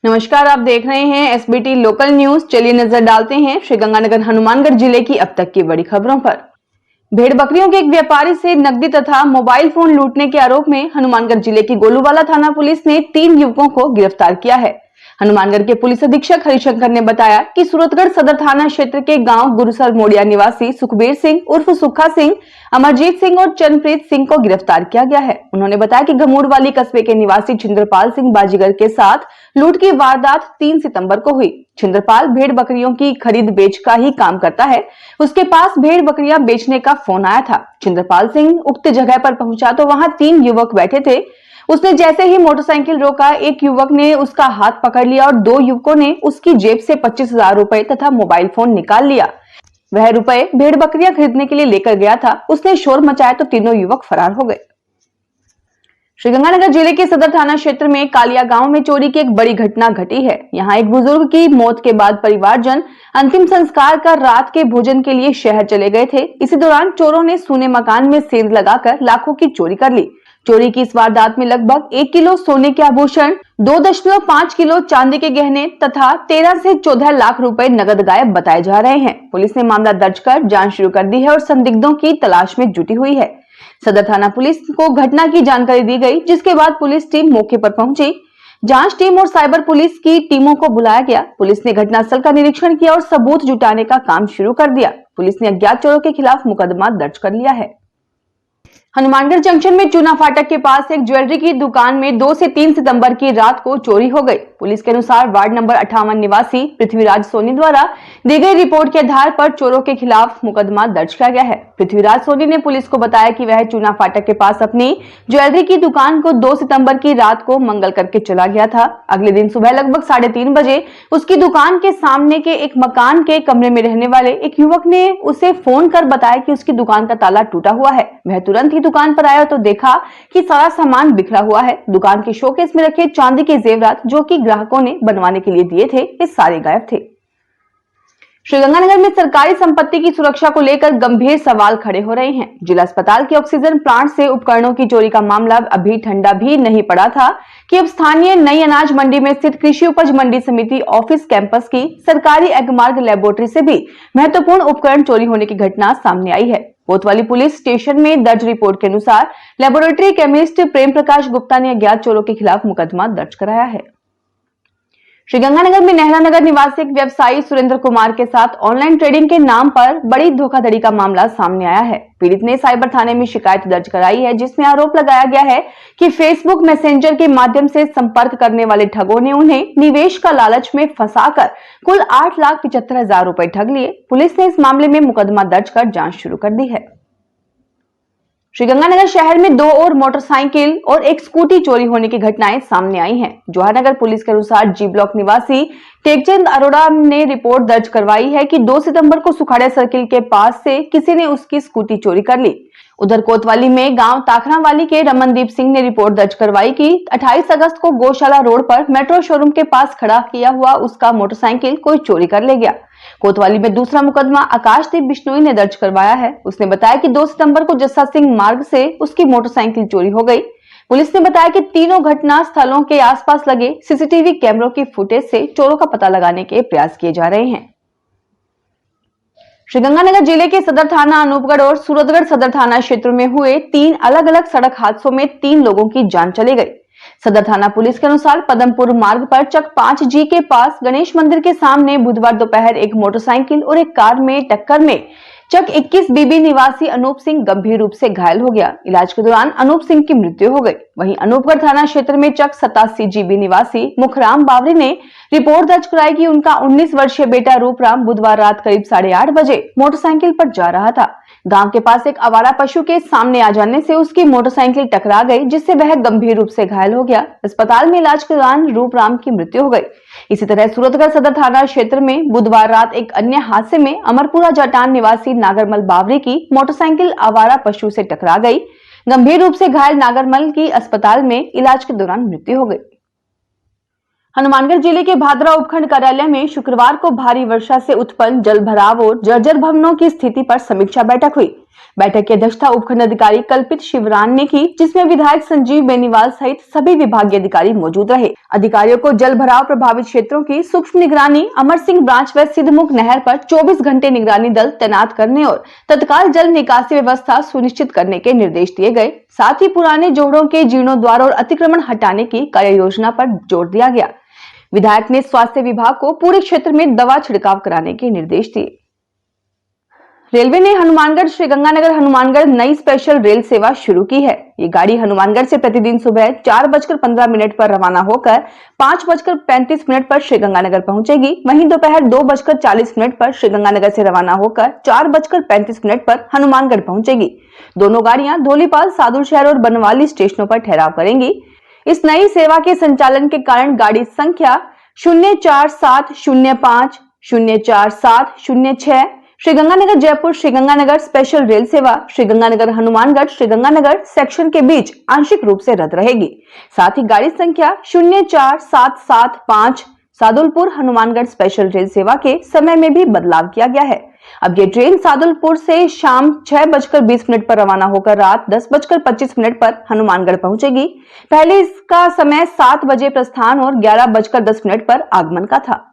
नमस्कार, आप देख रहे हैं एसबीटी लोकल न्यूज। चलिए नजर डालते हैं श्रीगंगानगर हनुमानगढ़ जिले की अब तक की बड़ी खबरों पर। भेड़ बकरियों के एक व्यापारी से नकदी तथा मोबाइल फोन लूटने के आरोप में हनुमानगढ़ जिले की गोलूवाला थाना पुलिस ने 3 युवकों को गिरफ्तार किया है। हनुमानगढ़ के पुलिस अधीक्षक हरिशंकर ने बताया कि सूरतगढ़ सदर थाना क्षेत्र के गांव गुरुसर मोड़िया निवासी सुखबीर सिंह उर्फ सुखा सिंह, अमरजीत सिंह और चंद्रप्रीत सिंह को गिरफ्तार किया गया है। उन्होंने बताया कि गमूड़वाली कस्बे के निवासी छिंद्रपाल सिंह बाजीगर के साथ लूट की वारदात 3 सितंबर को हुई। छिंद्रपाल भेड़ बकरियों की खरीद बेच का ही काम करता है। उसके पास भेड़ बकरियां बेचने का फोन आया था। छिंद्रपाल सिंह उक्त जगह पर पहुंचा तो वहां 3 युवक बैठे थे। उसने जैसे ही मोटरसाइकिल रोका, एक युवक ने उसका हाथ पकड़ लिया और 2 युवकों ने उसकी जेब से 25,000 रुपए तथा मोबाइल फोन निकाल लिया। वह रुपए भेड़ बकरियां खरीदने के लिए लेकर गया था। उसने शोर मचाया तो तीनों युवक फरार हो गए। श्रीगंगानगर जिले के सदर थाना क्षेत्र में कालिया गांव में चोरी की एक बड़ी घटना घटी है। यहां एक बुजुर्ग की मौत के बाद परिवारजन अंतिम संस्कार कर रात के भोजन के लिए शहर चले गए थे। इसी दौरान चोरों ने सूने मकान में सेंध लगाकर लाखों की चोरी कर ली। चोरी की इस वारदात में लगभग 1 किलो सोने के आभूषण, 2.5 किलो चांदी के गहने तथा 13 से 14 लाख रुपए नगद गायब बताए जा रहे हैं। पुलिस ने मामला दर्ज कर जांच शुरू कर दी है और संदिग्धों की तलाश में जुटी हुई है। सदर थाना पुलिस को घटना की जानकारी दी गई, जिसके बाद पुलिस टीम मौके पर पहुंची। जांच टीम और साइबर पुलिस की टीमों को बुलाया गया। पुलिस ने घटनास्थल का निरीक्षण किया और सबूत जुटाने का काम शुरू कर दिया। पुलिस ने अज्ञात चोरों के खिलाफ मुकदमा दर्ज कर लिया है। हनुमानगढ़ जंक्शन में चूना फाटक के पास एक ज्वेलरी की दुकान में 2 से 3 सितंबर की रात को चोरी हो गई। पुलिस के अनुसार वार्ड नंबर 58 निवासी पृथ्वीराज सोनी द्वारा दी गई रिपोर्ट के आधार पर चोरों के खिलाफ मुकदमा दर्ज किया गया है। पृथ्वीराज सोनी ने पुलिस को बताया कि वह चूना फाटक के पास अपनी ज्वेलरी की दुकान को 2 सितंबर की रात को मंगल करके चला गया था। अगले दिन सुबह लगभग 3:30 बजे उसकी दुकान के सामने के एक मकान के कमरे में रहने वाले एक युवक ने उसे फोन कर बताया कि उसकी दुकान का ताला टूटा हुआ है। वह तुरंत ही दुकान पर आया तो देखा कि सारा सामान बिखरा हुआ है। दुकान के शोकेस में रखे चांदी के जेवरात जो कि ग्राहकों ने बनवाने के लिए दिए थे, ये सारे गायब थे। श्रीगंगानगर में सरकारी संपत्ति की सुरक्षा को लेकर गंभीर सवाल खड़े हो रहे हैं। जिला अस्पताल के ऑक्सीजन प्लांट से उपकरणों की चोरी का मामला अभी ठंडा भी नहीं पड़ा था कि अब स्थानीय नई अनाज मंडी में स्थित कृषि उपज मंडी समिति ऑफिस कैंपस की सरकारी एग्मार्ग लेबोरेटरी से भी महत्वपूर्ण उपकरण चोरी होने की घटना सामने आई है। कोतवाली पुलिस स्टेशन में दर्ज रिपोर्ट के अनुसार लेबोरेटरी केमिस्ट प्रेम प्रकाश गुप्ता ने अज्ञात चोरों के खिलाफ मुकदमा दर्ज कराया है। श्रीगंगानगर में नेहरा नगर निवासी एक व्यवसायी सुरेंद्र कुमार के साथ ऑनलाइन ट्रेडिंग के नाम पर बड़ी धोखाधड़ी का मामला सामने आया है। पीड़ित ने साइबर थाने में शिकायत दर्ज कराई है, जिसमें आरोप लगाया गया है कि फेसबुक मैसेंजर के माध्यम से संपर्क करने वाले ठगों ने उन्हें निवेश का लालच में फंसाकर कुल 8,75,000 रुपए ठग लिए। पुलिस ने इस मामले में मुकदमा दर्ज कर जांच शुरू कर दी है। श्रीगंगानगर शहर में 2 और मोटरसाइकिल और एक स्कूटी चोरी होने की घटनाएं सामने आई हैं। जवाहरनगर पुलिस के अनुसार जी ब्लॉक निवासी टेकचंद अरोड़ा ने रिपोर्ट दर्ज करवाई है कि 2 सितंबर को सुखाड़े सर्किल के पास से किसी ने उसकी स्कूटी चोरी कर ली। उधर कोतवाली में गांव ताखरावाली के रमनदीप सिंह ने रिपोर्ट दर्ज करवाई कि 28 अगस्त को गौशाला रोड पर मेट्रो शोरूम के पास खड़ा किया हुआ उसका मोटरसाइकिल कोई चोरी कर ले गया। कोतवाली में दूसरा मुकदमा आकाशदीप बिश्नोई ने दर्ज करवाया है। उसने बताया कि 2 सितंबर को जस्सा सिंह मार्ग से उसकी मोटरसाइकिल चोरी हो गई। पुलिस ने बताया कि तीनों घटना स्थलों के आसपास लगे सीसीटीवी कैमरों की फुटेज से चोरों का पता लगाने के प्रयास किए जा रहे हैं। श्रीगंगानगर जिले के सदर थाना अनूपगढ़ और सूरतगढ़ सदर थाना क्षेत्र में हुए 3 अलग अलग सड़क हादसों में 3 लोगों की जान चली गई। सदर थाना पुलिस के अनुसार पदमपुर मार्ग पर चक 5G के पास गणेश मंदिर के सामने बुधवार दोपहर एक मोटरसाइकिल और एक कार में टक्कर में चक 21 बीबी निवासी अनूप सिंह गंभीर रूप से घायल हो गया। इलाज के दौरान अनूप सिंह की मृत्यु हो गई। वहीं अनूपगढ़ थाना क्षेत्र में चक 87 GB निवासी मुखराम बावरी ने रिपोर्ट दर्ज कराई कि उनका 19 वर्षीय बेटा रूपराम बुधवार रात करीब 8:30 बजे मोटरसाइकिल पर जा रहा था। गांव के पास एक आवारा पशु के सामने आ जाने से उसकी मोटरसाइकिल टकरा गई, जिससे वह गंभीर रूप से घायल हो गया। अस्पताल में इलाज के दौरान रूपराम की मृत्यु हो गई। इसी तरह सूरतगढ़ सदर थाना क्षेत्र में बुधवार रात एक अन्य हादसे में अमरपुरा जटान निवासी नागरमल बावरी की मोटरसाइकिल आवारा पशु से टकरा गई। गंभीर रूप से घायल नागरमल की अस्पताल में इलाज के दौरान मृत्यु हो गई। हनुमानगढ़ जिले के भादरा उपखंड कार्यालय में शुक्रवार को भारी वर्षा से उत्पन्न जल भराव और जर्जर भवनों की स्थिति पर समीक्षा बैठक हुई। बैठक की अध्यक्षता उपखंड अधिकारी कल्पित शिवरान ने की, जिसमें विधायक संजीव बेनीवाल सहित सभी विभागीय अधिकारी मौजूद रहे। अधिकारियों को जल भराव प्रभावित क्षेत्रों की सूक्ष्म निगरानी, अमर सिंह ब्रांच व सिद्धमुख नहर पर 24 घंटे निगरानी दल तैनात करने और तत्काल जल निकासी व्यवस्था सुनिश्चित करने के निर्देश दिए गए। साथ ही पुराने जोड़ों के जीर्णोद्वार और अतिक्रमण हटाने की कार्य योजना पर जोर दिया गया। विधायक ने स्वास्थ्य विभाग को पूरे क्षेत्र में दवा छिड़काव कराने के निर्देश दिए। रेलवे ने हनुमानगढ़ श्रीगंगानगर हनुमानगढ़ नई स्पेशल रेल सेवा शुरू की है। ये गाड़ी हनुमानगढ़ से प्रतिदिन सुबह 4:15 पर रवाना होकर 5:35 पर श्रीगंगानगर पहुंचेगी। वहीं दोपहर 2:40 पर श्रीगंगानगर से रवाना होकर 4:35 पर हनुमानगढ़ पहुंचेगी। दोनों गाड़ियां धोलीपाल, सादुलशहर और बनवाली स्टेशनों पर ठहराव करेंगी। इस नई सेवा के संचालन के कारण गाड़ी संख्या 04705, 04706, श्रीगंगानगर जयपुर श्रीगंगानगर स्पेशल रेल सेवा श्रीगंगानगर हनुमानगढ़ श्रीगंगानगर सेक्शन के बीच आंशिक रूप से रद्द रहेगी। साथ ही गाड़ी संख्या 04775 सादुलपुर हनुमानगढ़ स्पेशल रेल सेवा के समय में भी बदलाव किया गया है। अब ये ट्रेन सादुलपुर से शाम 6:20 पर रवाना होकर रात 10:25 पर हनुमानगढ़ पहुंचेगी। पहले इसका समय 7 बजे प्रस्थान और 11:10 पर आगमन का था।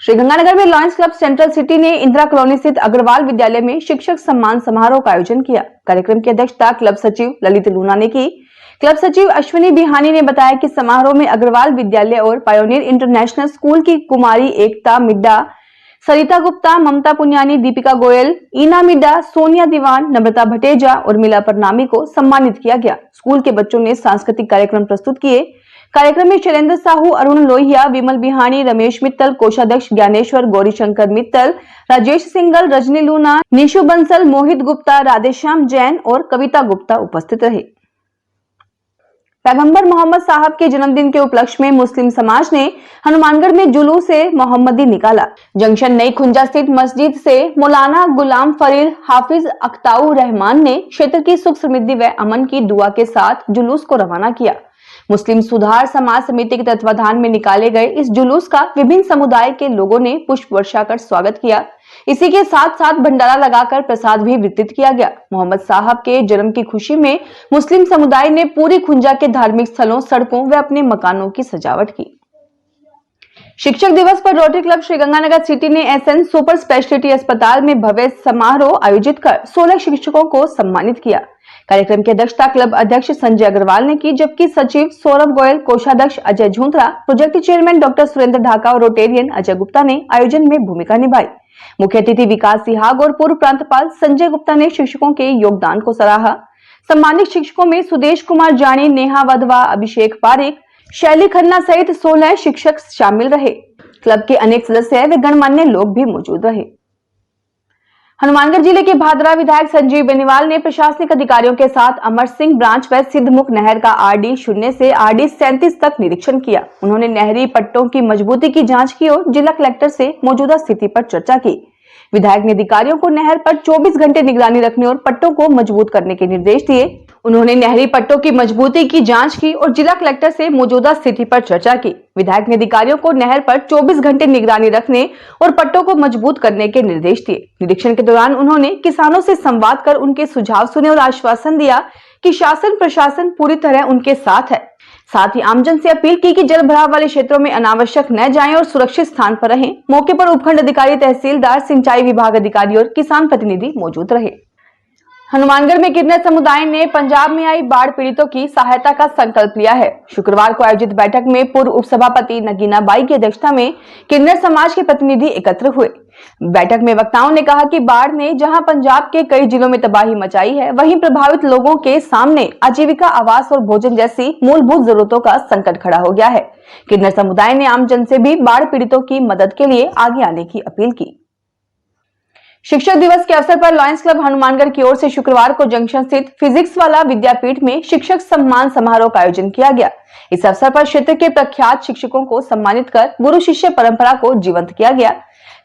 श्रीगंगानगर में लॉयंस क्लब सेंट्रल सिटी ने इंदिरा कॉलोनी स्थित अग्रवाल विद्यालय में शिक्षक सम्मान समारोह का आयोजन किया। कार्यक्रम की अध्यक्षता क्लब सचिव ललित लूना ने की। क्लब सचिव अश्विनी बिहानी ने बताया कि समारोह में अग्रवाल विद्यालय और पायोनियर इंटरनेशनल स्कूल की कुमारी एकता मिड्डा, सरिता गुप्ता, ममता पुनियानी, दीपिका गोयल, ईना मिड्डा, सोनिया दीवान, नम्रता भटेजा और मिला परनामी को सम्मानित किया गया। स्कूल के बच्चों ने सांस्कृतिक कार्यक्रम प्रस्तुत किए। कार्यक्रम में शैलेंद्र साहू, अरुण लोहिया, विमल बिहानी, रमेश मित्तल, कोषाध्यक्ष ज्ञानेश्वर, गौरीशंकर मित्तल, राजेश सिंगल, रजनी लूना, निशु बंसल, मोहित गुप्ता, राधेश्याम जैन और कविता गुप्ता उपस्थित रहे। पैगंबर मोहम्मद साहब के जन्मदिन के उपलक्ष्य में मुस्लिम समाज ने हनुमानगढ़ में जुलूस ए मोहम्मदी निकाला। जंक्शन नई खुंजा स्थित मस्जिद से मौलाना गुलाम फरीद हाफिज अख्ताउर रहमान ने क्षेत्र की सुख समृद्धि व अमन की दुआ के साथ जुलूस को रवाना किया। मुस्लिम सुधार समाज समिति के तत्वाधान में निकाले गए इस जुलूस का विभिन्न समुदाय के लोगों ने पुष्प वर्षा कर स्वागत किया। इसी के साथ साथ भंडारा लगाकर प्रसाद भी वितरित किया गया। मोहम्मद साहब के जन्म की खुशी में मुस्लिम समुदाय ने पूरी खुंजा के धार्मिक स्थलों, सड़कों व अपने मकानों की सजावट की। शिक्षक दिवस पर रोटरी क्लब श्रीगंगानगर सिटी ने एसएन सुपर स्पेशलिटी अस्पताल में भव्य समारोह आयोजित कर 16 शिक्षकों को सम्मानित किया। कार्यक्रम की अध्यक्षता क्लब अध्यक्ष संजय अग्रवाल ने की, जबकि सचिव सौरभ गोयल, कोषाध्यक्ष Ajay Jhuntra, project chairman doctor Surendra Dhaka और रोटेरियन अजय गुप्ता ने आयोजन में भूमिका निभाई। मुख्य अतिथि विकास सिहाग और पूर्व प्रांतपाल संजय गुप्ता ने शिक्षकों के योगदान को सराहा। सम्मानित शिक्षकों में सुदेश कुमार जानी, नेहा वधवा, अभिषेक पारिक, शैली खन्ना सहित 16 शिक्षक शामिल रहे। क्लब के अनेक सदस्य व गणमान्य लोग भी मौजूद रहे। हनुमानगढ़ जिले के भादरा विधायक संजीव बेनीवाल ने प्रशासनिक अधिकारियों के साथ अमर सिंह ब्रांच व सिद्धमुख नहर का RD 0 से RD 37 तक निरीक्षण किया। उन्होंने नहरी पट्टों की मजबूती की जांच की और जिला कलेक्टर से मौजूदा स्थिति पर चर्चा की। विधायक ने अधिकारियों को नहर पर 24 घंटे निगरानी रखने और पट्टों को मजबूत करने के निर्देश दिए। उन्होंने नहरी पट्टों की मजबूती की जांच की और जिला कलेक्टर से मौजूदा स्थिति पर चर्चा की। विधायक ने अधिकारियों को नहर पर 24 घंटे निगरानी रखने और पट्टों को मजबूत करने के निर्देश दिए। निरीक्षण के दौरान उन्होंने किसानों से संवाद कर उनके सुझाव सुने और आश्वासन दिया कि शासन प्रशासन पूरी तरह उनके साथ है। साथ ही आमजन से अपील की कि जल भराव वाले क्षेत्रों में अनावश्यक न जाएं और सुरक्षित स्थान पर रहें। मौके पर उपखंड अधिकारी, तहसीलदार, सिंचाई विभाग अधिकारी और किसान प्रतिनिधि मौजूद रहे। हनुमानगढ़ में किन्नर समुदाय ने पंजाब में आई बाढ़ पीड़ितों की सहायता का संकल्प लिया है। शुक्रवार को आयोजित बैठक में पूर्व उपसभापति नगीना बाई की अध्यक्षता में किन्नर समाज के प्रतिनिधि एकत्र हुए। बैठक में वक्ताओं ने कहा कि बाढ़ ने जहां पंजाब के कई जिलों में तबाही मचाई है, वहीं प्रभावित लोगों के सामने आजीविका, आवास और भोजन जैसी मूलभूत जरूरतों का संकट खड़ा हो गया है। किन्नर समुदाय ने आमजन से भी बाढ़ पीड़ितों की मदद के लिए आगे आने की अपील की। शिक्षक दिवस के अवसर पर लॉयंस क्लब हनुमानगढ़ की ओर से शुक्रवार को जंक्शन स्थित फिजिक्स वाला विद्यापीठ में शिक्षक सम्मान समारोह का आयोजन किया गया। इस अवसर पर क्षेत्र के प्रख्यात शिक्षकों को सम्मानित कर गुरु शिष्य परंपरा को जीवंत किया गया।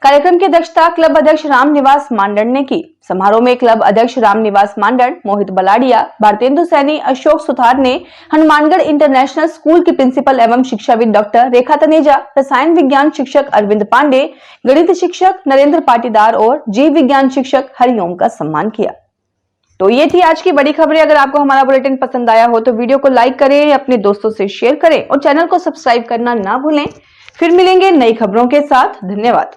कार्यक्रम की अध्यक्षता क्लब अध्यक्ष रामनिवास मांडन ने की। समारोह में क्लब अध्यक्ष रामनिवास मांडन, मोहित बलाडिया, भारतेंदु सैनी, अशोक सुथार ने हनुमानगढ़ इंटरनेशनल स्कूल की प्रिंसिपल एवं शिक्षाविद डॉक्टर रेखा तनेजा, रसायन विज्ञान शिक्षक अरविंद पांडे, गणित शिक्षक नरेंद्र पाटीदार और जीव विज्ञान शिक्षक हरिओम का सम्मान किया। तो ये थी आज की बड़ी खबरें। अगर आपको हमारा बुलेटिन पसंद आया हो तो वीडियो को लाइक करें, अपने दोस्तों से शेयर करें और चैनल को सब्सक्राइब करना ना भूलें। फिर मिलेंगे नई खबरों के साथ। धन्यवाद।